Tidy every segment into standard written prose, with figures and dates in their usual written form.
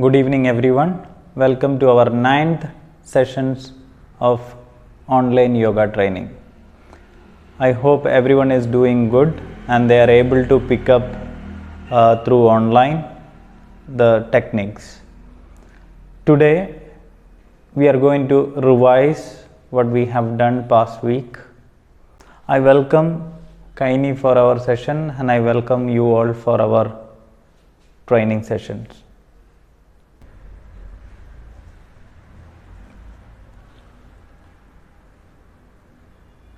Good evening everyone. Welcome to our 9th sessions of online yoga training. I hope everyone is doing good and they are able to pick up through online the techniques. Today we are going to revise what we have done past week. I welcome Kaini for our session and I welcome you all for our training sessions.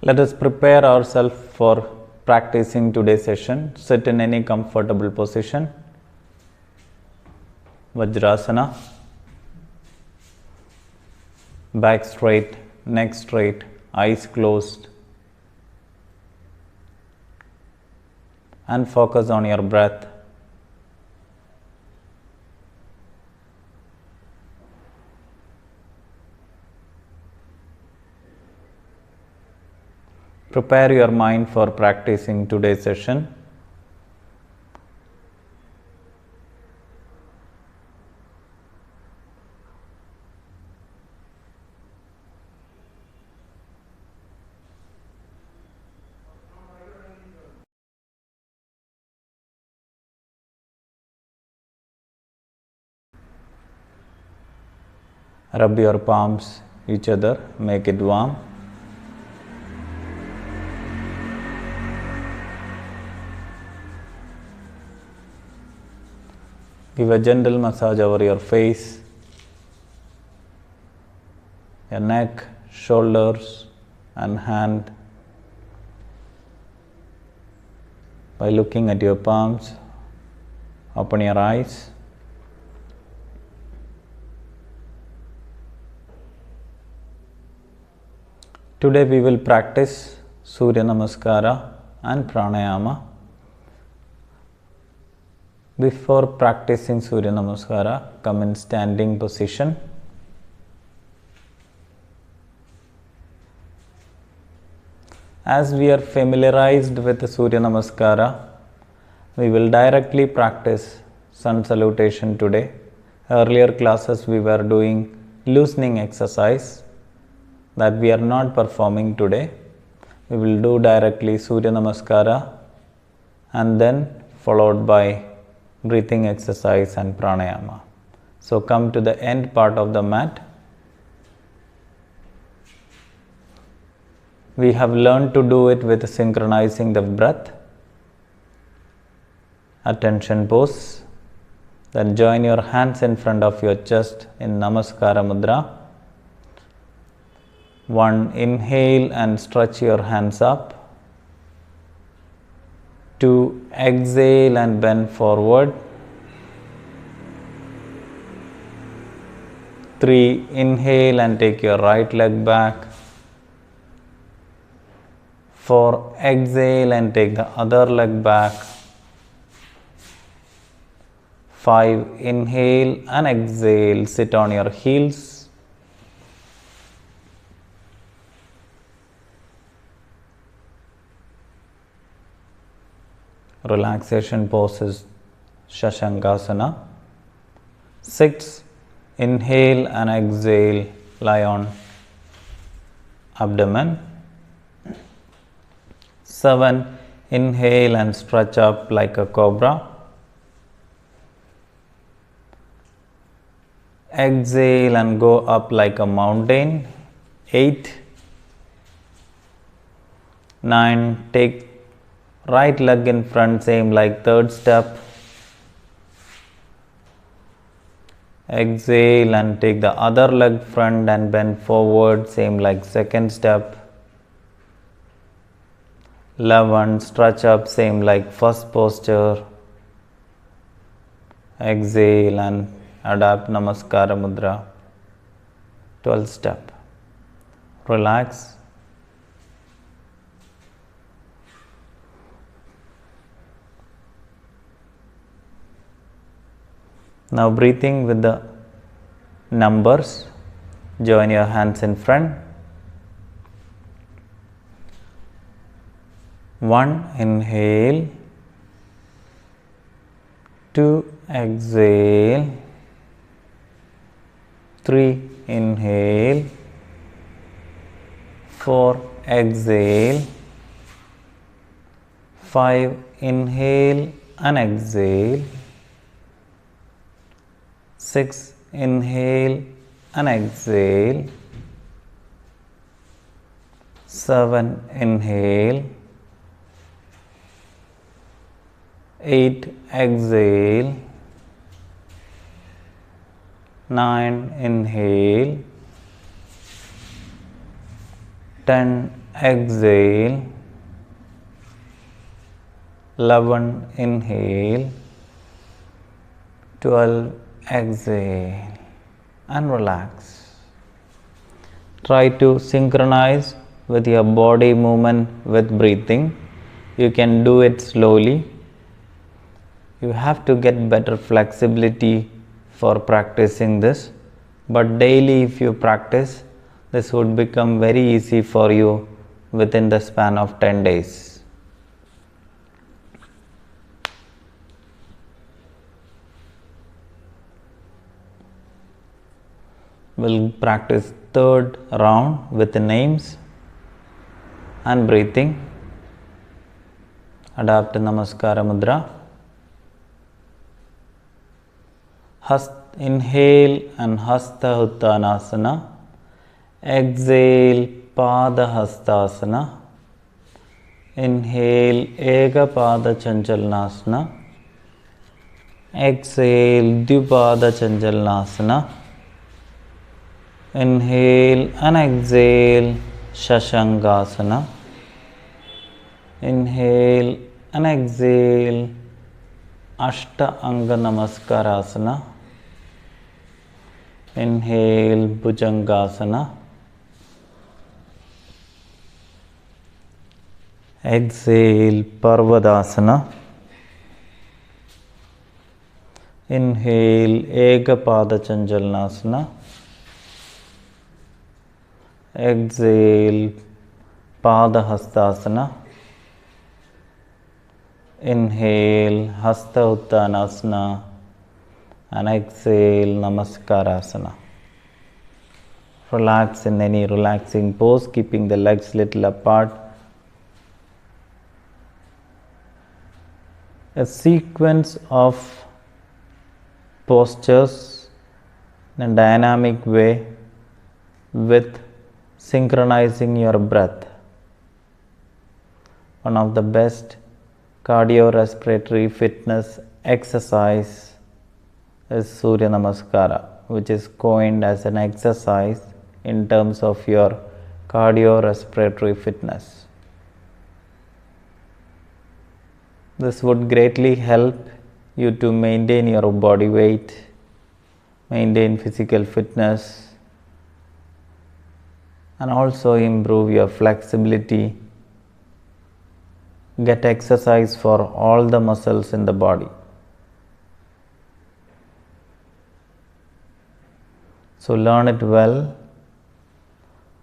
Let us prepare ourselves for practicing today's session. Sit in any comfortable position. Vajrasana. Back straight, neck straight, eyes closed. And focus on your breath. Prepare your mind for practicing today's session. Rub your palms each other, make it warm. Give a gentle massage over your face, your neck, shoulders and hand by looking at your palms. Open your eyes. Today we will practice Surya Namaskara and Pranayama. Before practicing Surya Namaskara, come in standing position. As we are familiarized with Surya Namaskara, we will directly practice sun salutation today. Earlier classes we were doing loosening exercise that we are not performing today. We will do directly Surya Namaskara and then followed by breathing exercise and pranayama. So come to the end part of the mat. We have learned to do it with synchronizing the breath. Attention pose. Then join your hands in front of your chest in Namaskara Mudra. 1. Inhale and stretch your hands up. 2. Exhale and bend forward. 3. Inhale and take your right leg back. 4. Exhale and take the other leg back. 5. Inhale and exhale. Sit on your heels. Relaxation poses Shashankasana. 6. Inhale and exhale, lie on abdomen. 7. Inhale and stretch up like a cobra. Exhale and go up like a mountain. 8. 9. Take right leg in front, same like third step. Exhale and take the other leg front and bend forward, same like second step. 11. Stretch up, same like first posture. Exhale and adapt Namaskara Mudra. 12th step. Relax. Now breathing with the numbers. Join your hands in front. 1. Inhale. 2. Exhale. 3 inhale, 4 exhale, 5 inhale and exhale, 6 inhale and exhale, 7 inhale, 8 exhale, 9 inhale, 10 exhale, 11 inhale, 12 exhale and relax. Try to synchronize with your body movement with breathing. You can do it slowly. You have to get better flexibility for practicing this, but daily if you practice, this would become very easy for you within the span of 10 days. We'll practice third round with the names and breathing. Adapt Namaskara Mudra. Inhale and Hasta Uttanasana. Exhale Pada Hastasana. Inhale Eka Pada Chanchalnasana. Exhale Dvipada Chanchalnasana. Inhale and exhale Shashangasana. Inhale and exhale Ashta Anga Namaskarasana. Inhale Bhujangasana. Exhale Parvadasana. Inhale Ekapada Chanchalnasana. Exhale Pada Hastasana. Inhale Hasta Uttanasana and exhale Namaskarasana. Relax in any relaxing pose, keeping the legs little apart. A sequence of postures in a dynamic way with synchronizing your breath. One of the best cardiorespiratory fitness exercise is Surya Namaskara, which is coined as an exercise in terms of your cardiorespiratory fitness. This would greatly help you to maintain your body weight, maintain physical fitness, and also improve your flexibility. Get exercise for all the muscles in the body. So learn it well.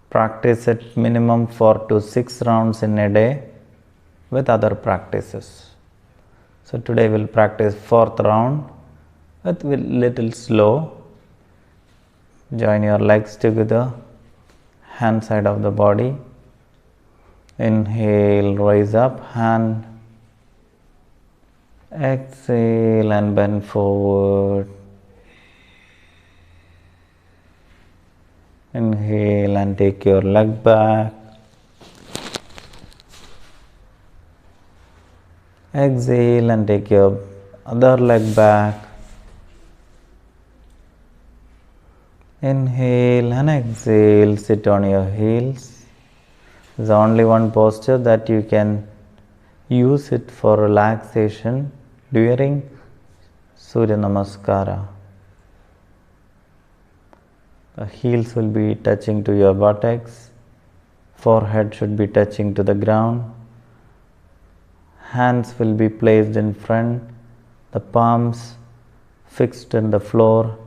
Practice it minimum 4 to 6 rounds in a day with other practices. So today we'll practice 4th round with little slow. Join your legs together, hand side of the body. Inhale, rise up, hand. Exhale and bend forward. Inhale and take your leg back. Exhale and take your other leg back. Inhale and exhale, sit on your heels. There's only one posture that you can use it for relaxation during Surya Namaskara. The heels will be touching to your buttocks, forehead should be touching to the ground, hands will be placed in front, the palms fixed in the floor,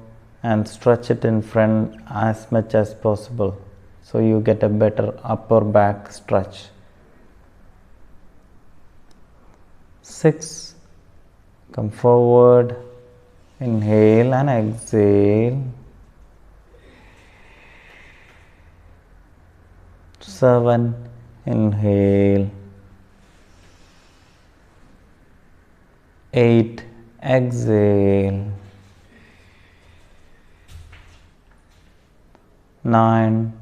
and stretch it in front as much as possible, so you get a better upper back stretch. 6. Come forward, inhale and exhale. 7. Inhale. 8. Exhale. 9.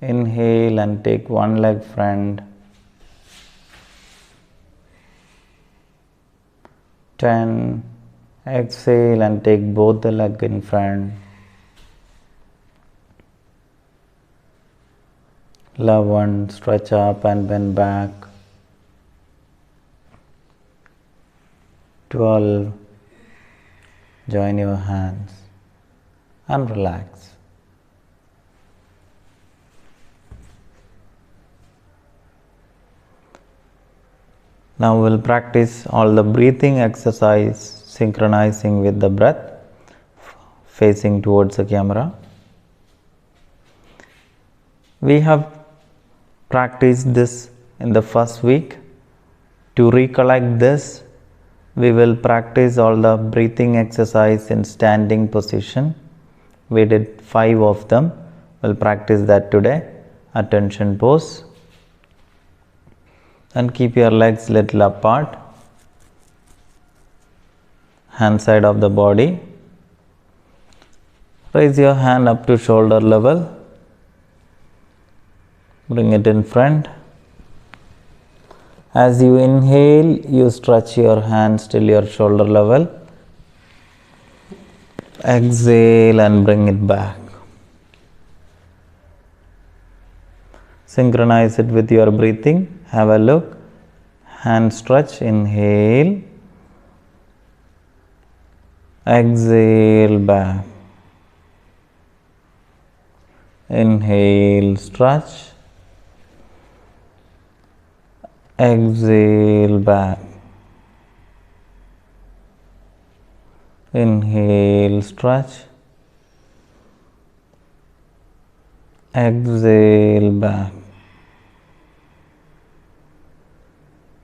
Inhale and take one leg front. 10. Exhale and take both the leg in front. 11. Stretch up and bend back. 12. Join your hands and relax. Now we'll practice all the breathing exercise, synchronizing with the breath, facing towards the camera. We have practiced this in the first week. To recollect this, we will practice all the breathing exercise in standing position. We did 5 of them. We'll practice that today. Attention pose. And keep your legs little apart. Hand side of the body. Raise your hand up to shoulder level. Bring it in front. As you inhale, you stretch your hands till your shoulder level. Exhale and bring it back. Synchronize it with your breathing. Have a look. Hand stretch. Inhale. Exhale back. Inhale, stretch. Exhale back. Inhale, stretch. Exhale back.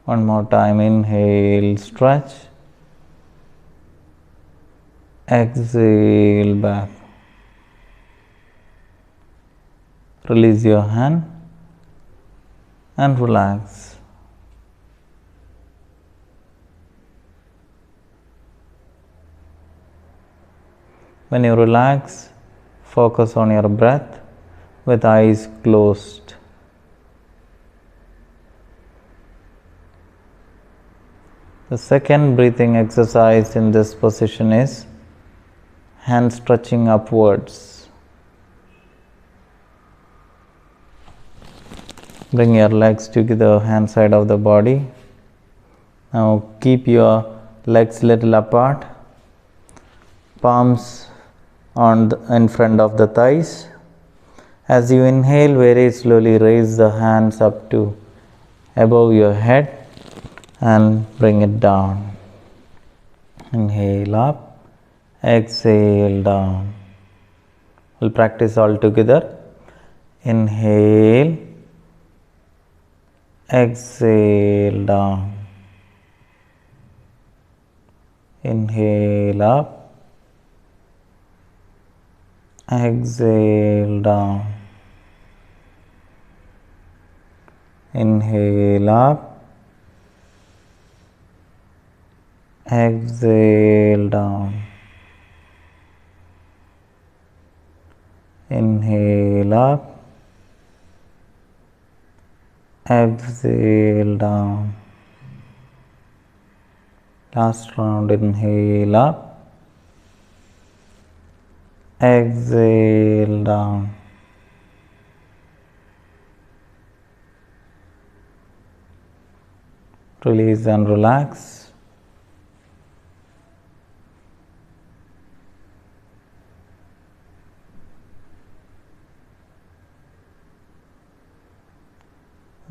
One more time. Inhale, stretch. Exhale back. Release your hand and relax. When you relax, focus on your breath with eyes closed. The second breathing exercise in this position is hand stretching upwards. Bring your legs to the hand side of the body. Now keep your legs little apart. Palms in front of the thighs. As you inhale, very slowly raise the hands up to above your head and bring it down. Inhale up, exhale down. We'll practice all together. Inhale, exhale down. Inhale up, exhale down. Inhale up, exhale down. Inhale up, exhale down. Last round. Inhale up, exhale down. Release and relax.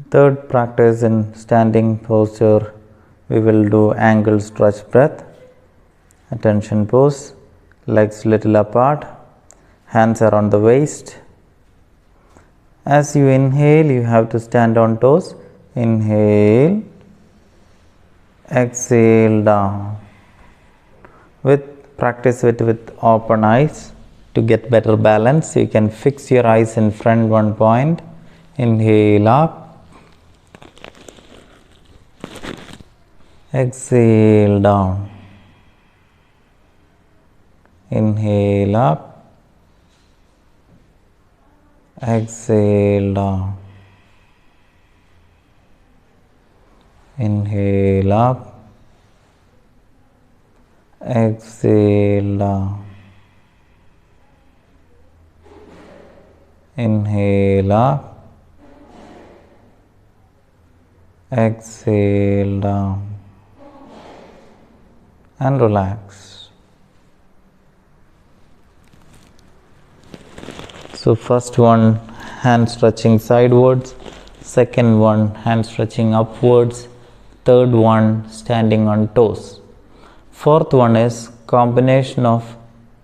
Third practice in standing posture, we will do angle stretch breath. Attention pose, legs little apart, hands around the waist. As you inhale, you have to stand on toes. Inhale, exhale down. Practice it with open eyes to get better balance. You can fix your eyes in front one point. Inhale up. Exhale down. Inhale up. Exhale down. Inhale up. Exhale down. Inhale up. Exhale down. And relax. So first one, hand stretching sidewards. Second one, hand stretching upwards. Third one, standing on toes. Fourth one is combination of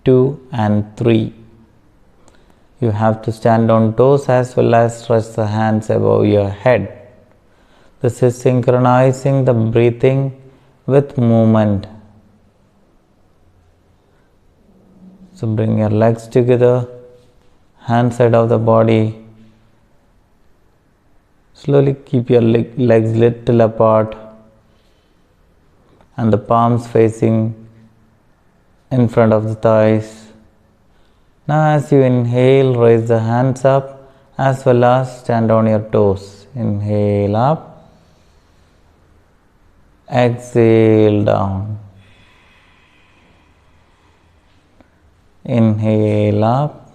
2 and 3. You have to stand on toes as well as stretch the hands above your head. This is synchronizing the breathing with movement. So bring your legs together, hand side of the body. Slowly keep your legs little apart and the palms facing in front of the thighs. Now as you inhale, raise the hands up as well as stand on your toes. Inhale up, exhale down. Inhale up,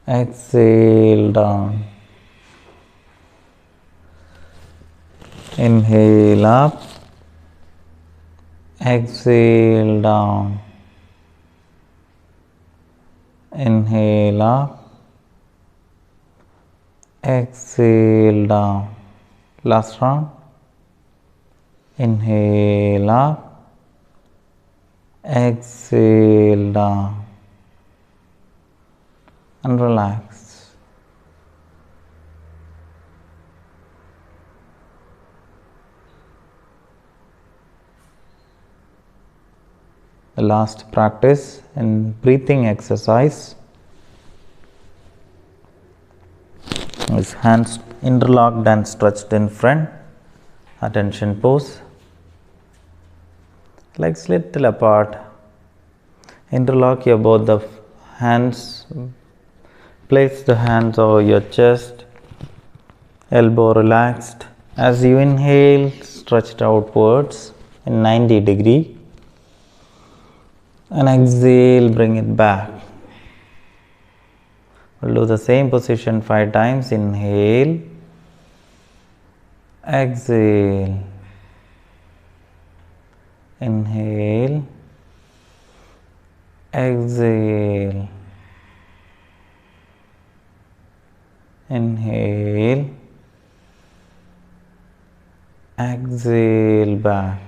exhale down. Inhale up, exhale down. Inhale up, exhale down. Last round. Inhale up, exhale down, and relax. The last practice in breathing exercise is hands interlocked and stretched in front. Attention pose. Legs little apart. Interlock your both the hands. Place the hands over your chest. Elbow relaxed. As you inhale, stretched outwards in 90 degree. And exhale, bring it back. We'll do the same position 5 times. Inhale. Exhale. Inhale, exhale, inhale, exhale back.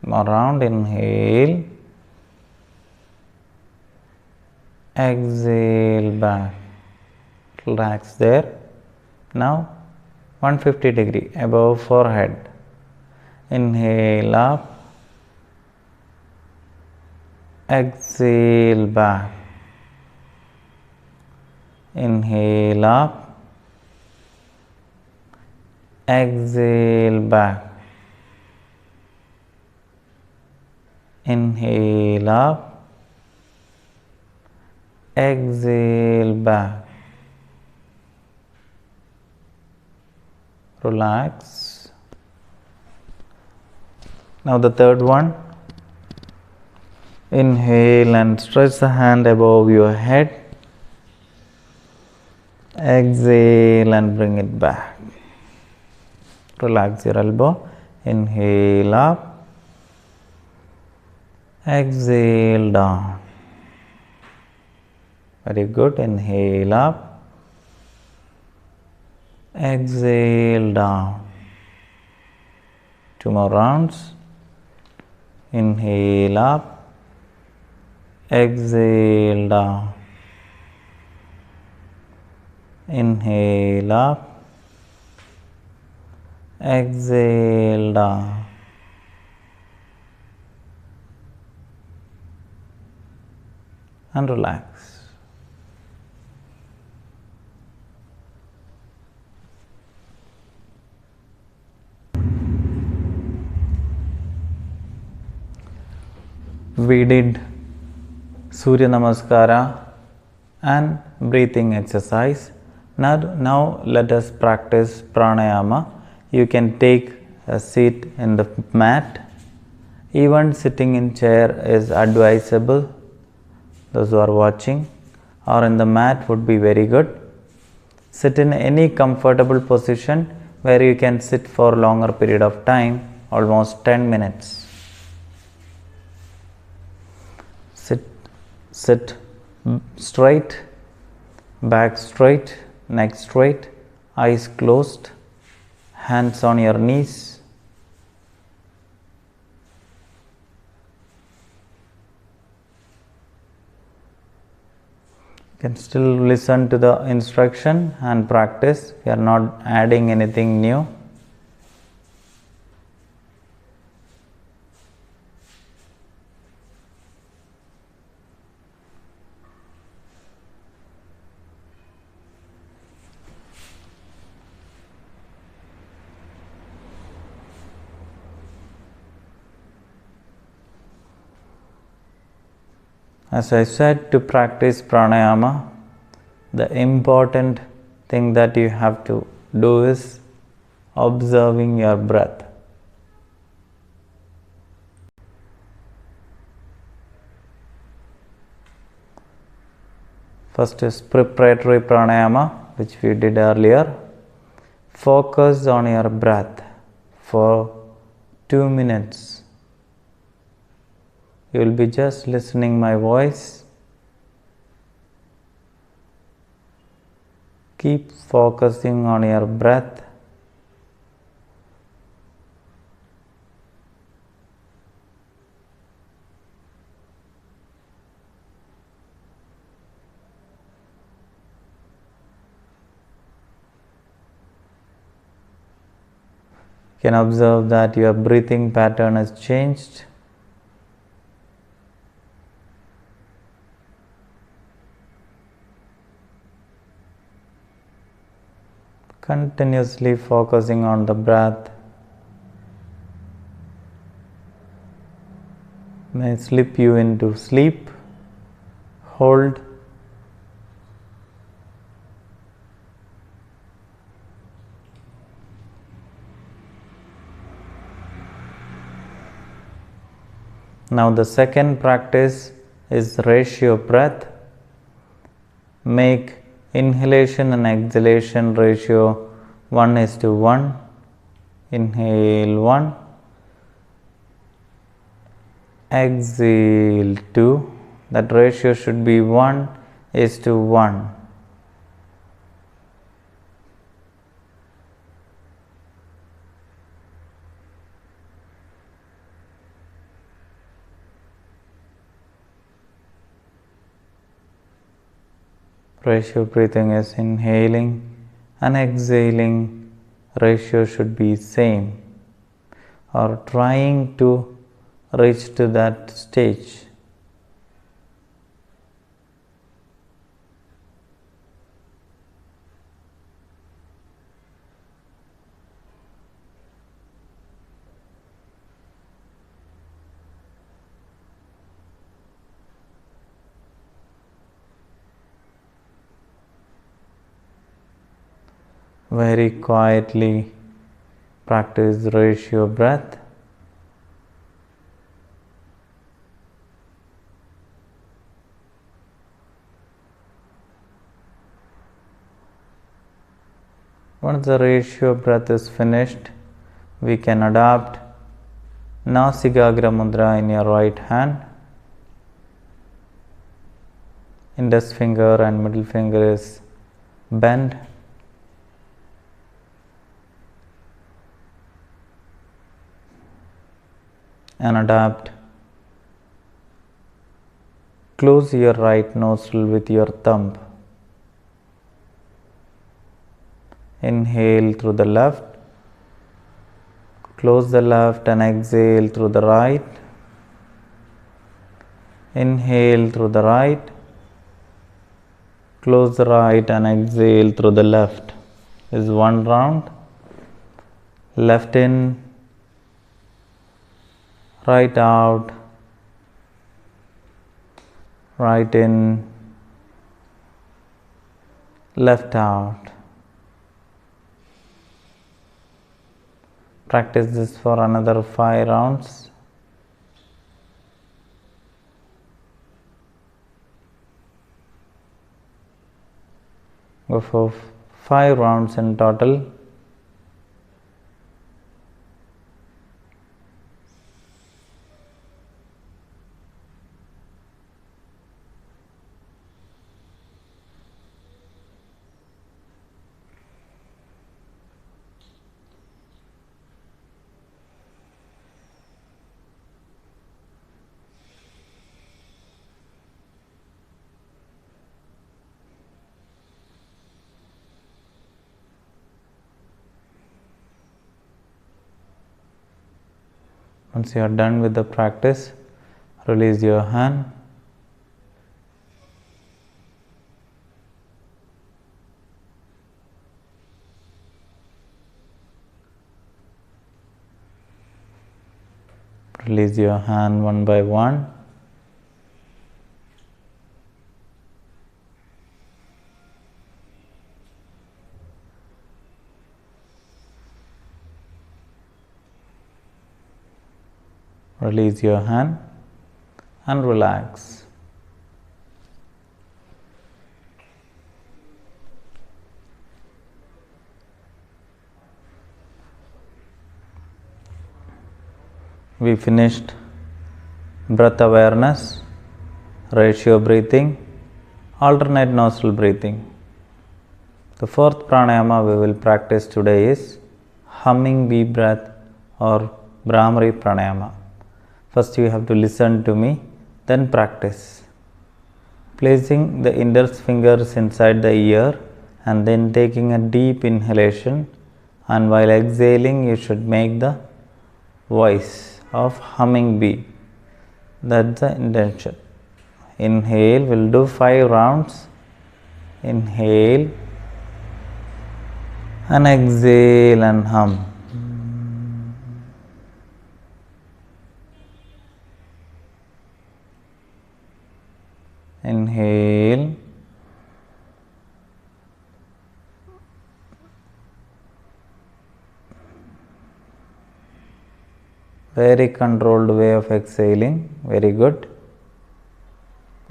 Around, inhale, exhale back. Relax there. Now 150 degree above forehead. Inhale up, exhale back. Inhale up, exhale back. Inhale up, exhale back. Relax. Now the third one. Inhale and stretch the hand above your head. Exhale and bring it back. Relax your elbow. Inhale up. Exhale down. Very good. Inhale up. Exhale down. 2 more rounds. Inhale up, exhale down. Inhale up, exhale down. And relax. we did Surya Namaskara and breathing exercise. Now let us practice pranayama. You can take a seat in the mat. Even sitting in chair is advisable. Those who are watching, or in the mat would be very good. Sit in any comfortable position where you can sit for longer period of time, almost 10 minutes. Sit straight, back straight, neck straight, eyes closed, hands on your knees. You can still listen to the instruction and practice. We are not adding anything new. As I said, to practice pranayama, the important thing that you have to do is observing your breath. First is preparatory pranayama, which we did earlier. Focus on your breath for 2 minutes. You will be just listening my voice. Keep focusing on your breath. You can observe that your breathing pattern has changed. Continuously focusing on the breath may slip you into sleep. Hold. Now the second practice is ratio breath. Make inhalation and exhalation ratio 1:1. Inhale 1, exhale 2. That ratio should be 1:1. Ratio breathing is inhaling and exhaling ratio should be same, or trying to reach to that stage. Very quietly practice ratio breath. Once the ratio breath is finished, we can adopt Nasigagra Mudra in your right hand. Index finger and middle finger is bent. And adapt. Close your right nostril with your thumb. Inhale through the left. Close the left and exhale through the right. Inhale through the right. Close the right and exhale through the left. Is one round. Left in, right out, right in, left out. Practice this for another 5 rounds. Go for 5 rounds in total. Once you are done with the practice, release your hand. Release your hand one by one. Release your hand and relax. We finished breath awareness, ratio breathing, alternate nostril breathing. The fourth pranayama we will practice today is humming bee breath or Bhramari pranayama. First you have to listen to me, then practice. Placing the index fingers inside the ear and then taking a deep inhalation, and while exhaling you should make the voice of humming bee. That's the intention. Inhale, we'll do 5 rounds. Inhale and exhale and hum. Inhale. Very controlled way of exhaling. Very good.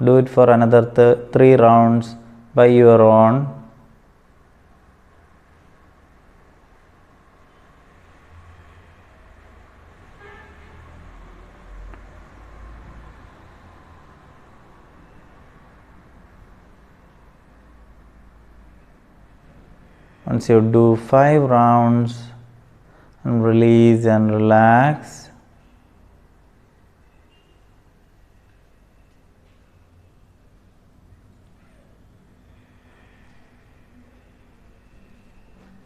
Do it for another 3 rounds by your own. Once you do 5 rounds and release and relax,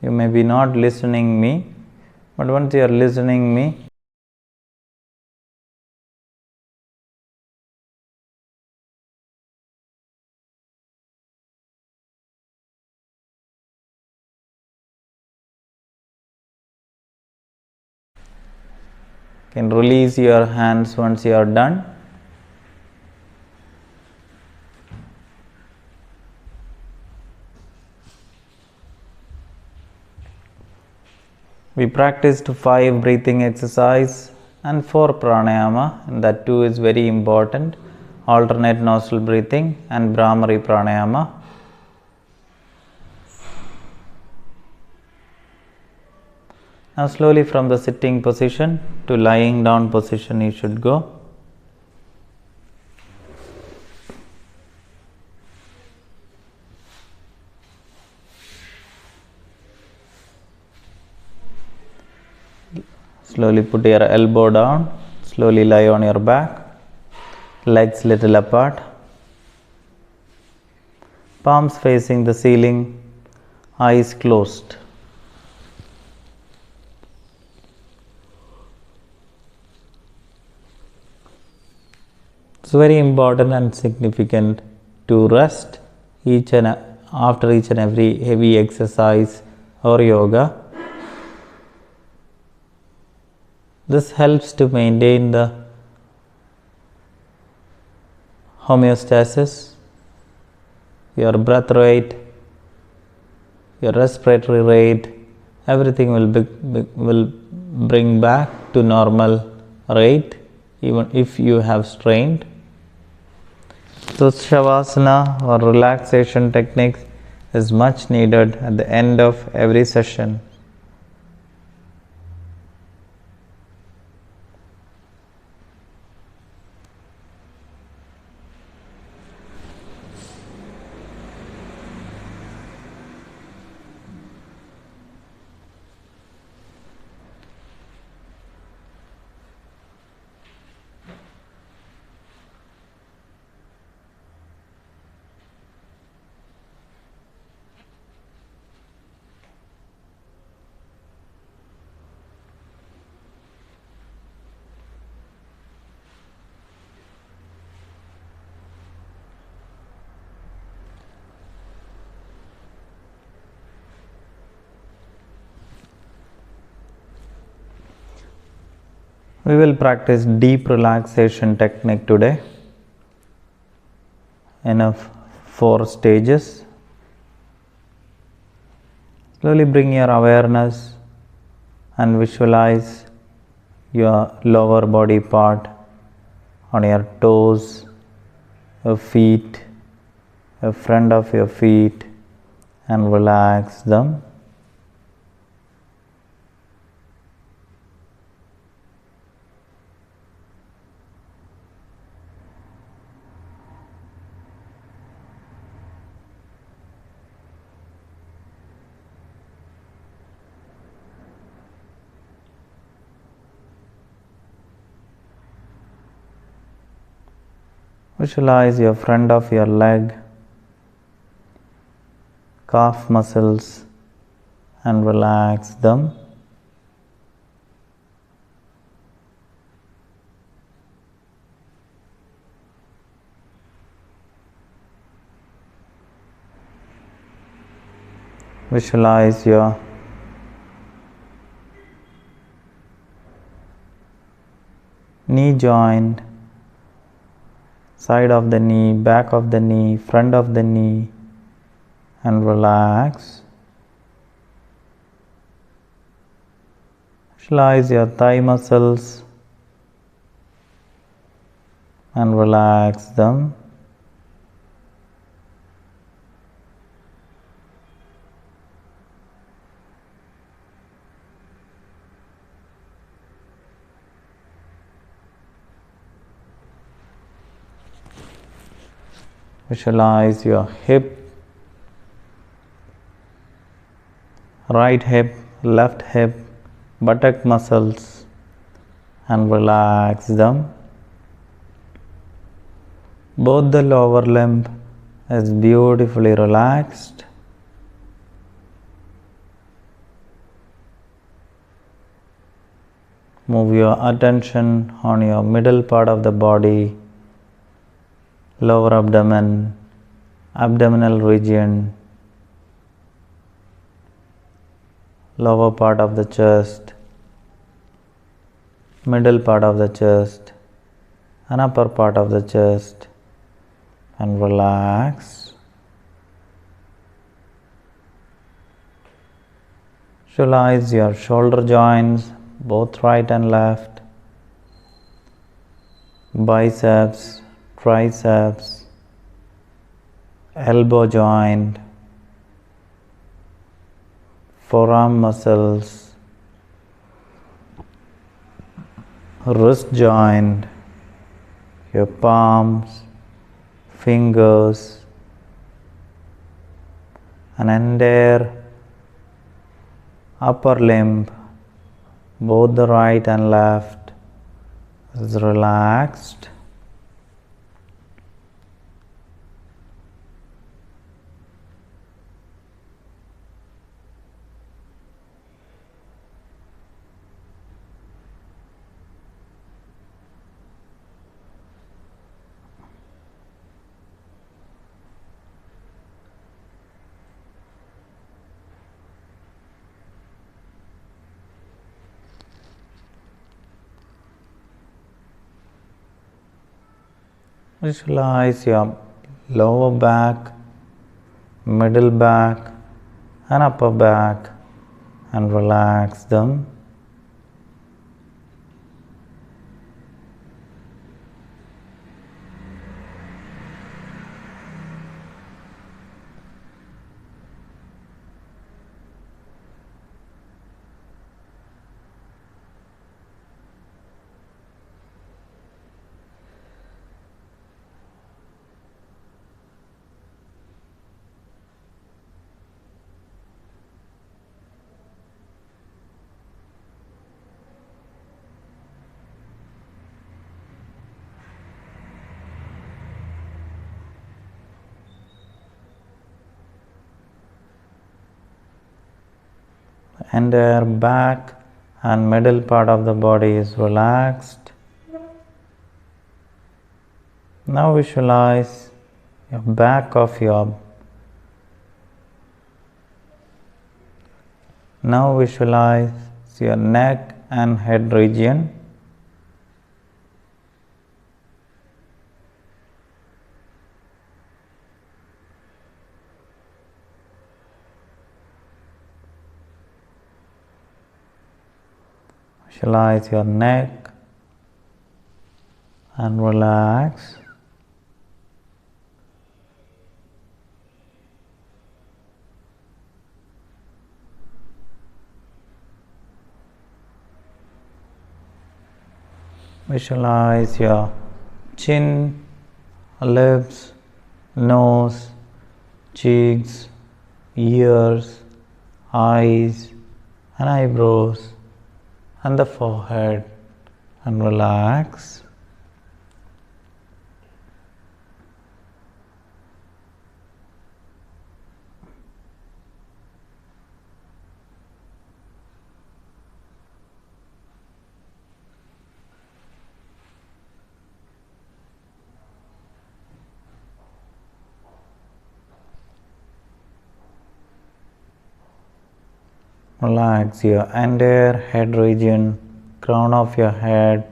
you may be not listening me, but once you are listening me, can release your hands once you are done. We practiced 5 breathing exercise and 4 pranayama, and that too is very important. Alternate nostril breathing and Bhramari pranayama. Now slowly from the sitting position to lying down position you should go. Slowly put your elbow down, slowly lie on your back, legs little apart, palms facing the ceiling, eyes closed. It's very important and significant to rest after each and every heavy exercise or yoga. This helps to maintain the homeostasis, your breath rate, your respiratory rate, everything will bring back to normal rate even if you have strained. So Shavasana or relaxation techniques is much needed at the end of every session. We will practice deep relaxation technique today in 4 stages. Slowly bring your awareness and visualize your lower body part on your toes, your feet, the front of your feet, and relax them. Visualize your front of your leg, calf muscles, and relax them. Visualize your knee joint, side of the knee, back of the knee, front of the knee, and relax. Visualize your thigh muscles and relax them. Visualize your hip, right hip, left hip, buttock muscles, and relax them. Both the lower limb is beautifully relaxed. Move your attention on your middle part of the body, lower abdomen, abdominal region, lower part of the chest, middle part of the chest, and upper part of the chest, and relax. Visualize your shoulder joints, both right and left, biceps, triceps, elbow joint, forearm muscles, wrist joint, your palms, fingers, and entire upper limb, both the right and left, is relaxed. Visualize your lower back, middle back and upper back and relax them. Entire back and middle part of the body is relaxed. Now visualize your back of your Now visualize your neck and head region. Visualize your neck and relax. Visualize your chin, lips, nose, cheeks, ears, eyes and eyebrows and the forehead and relax. Relax your entire head region, crown of your head,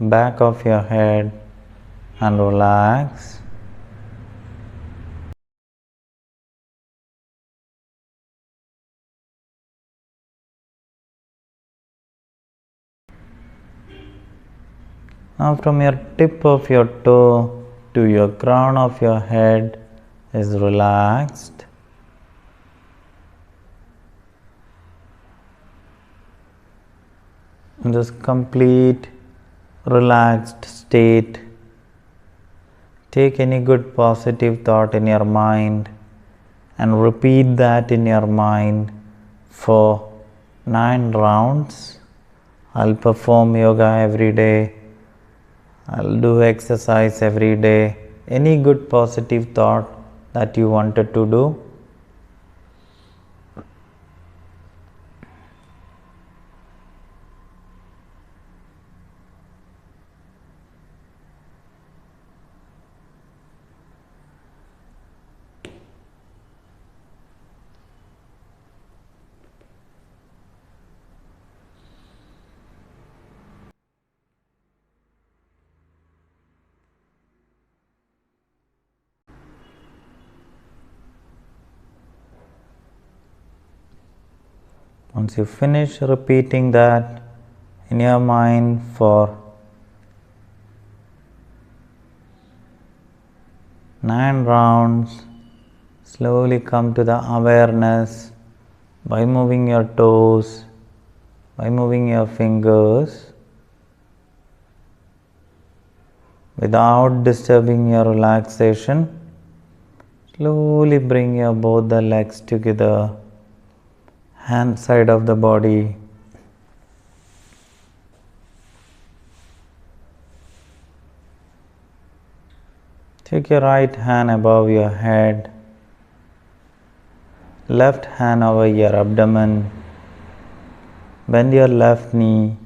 back of your head and relax. Now from your tip of your toe to your crown of your head is relaxed. In this complete relaxed state, take any good positive thought in your mind and repeat that in your mind for 9 rounds. I'll perform yoga every day. I'll do exercise every day. Any good positive thought that you wanted to do. Once you finish repeating that in your mind for 9 rounds, slowly come to the awareness by moving your toes, by moving your fingers, without disturbing your relaxation. Slowly bring your both the legs together, hand side of the body. Take your right hand above your head, left hand over your abdomen, bend your left knee,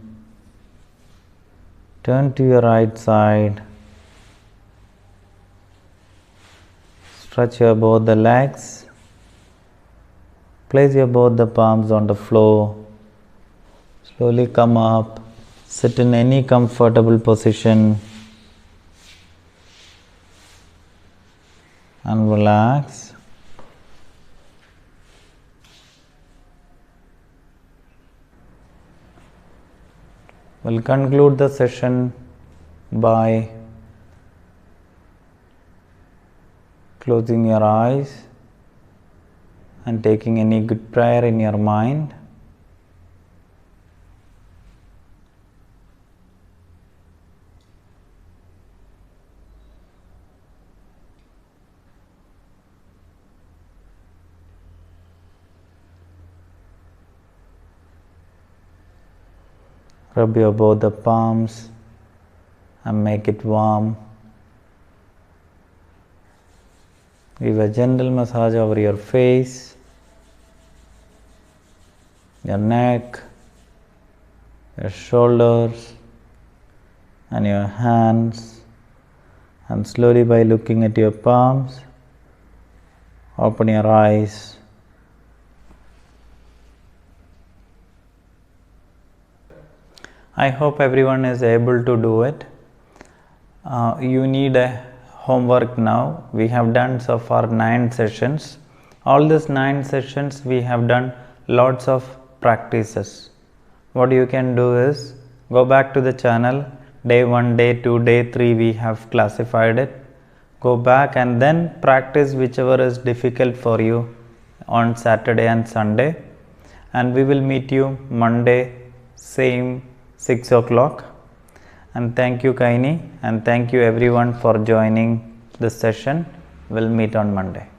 turn to your right side, stretch your both the legs, place your both the palms on the floor, slowly come up, sit in any comfortable position. and relax. We'll conclude the session by closing your eyes and taking any good prayer in your mind. Rub your both the palms and make it warm. Give a gentle massage over your face, your neck, your shoulders, and your hands. And slowly, by looking at your palms, open your eyes. I hope everyone is able to do it. You need a homework now. We have done so far 9 sessions. All these 9 sessions we have done lots of practices. What you can do is go back to the channel. Day 1, day 2, day 3 we have classified it. Go back and then practice whichever is difficult for you on Saturday and Sunday. And we will meet you Monday, same 6 o'clock. And thank you, Kaini, and thank you everyone for joining this session. We'll meet on Monday.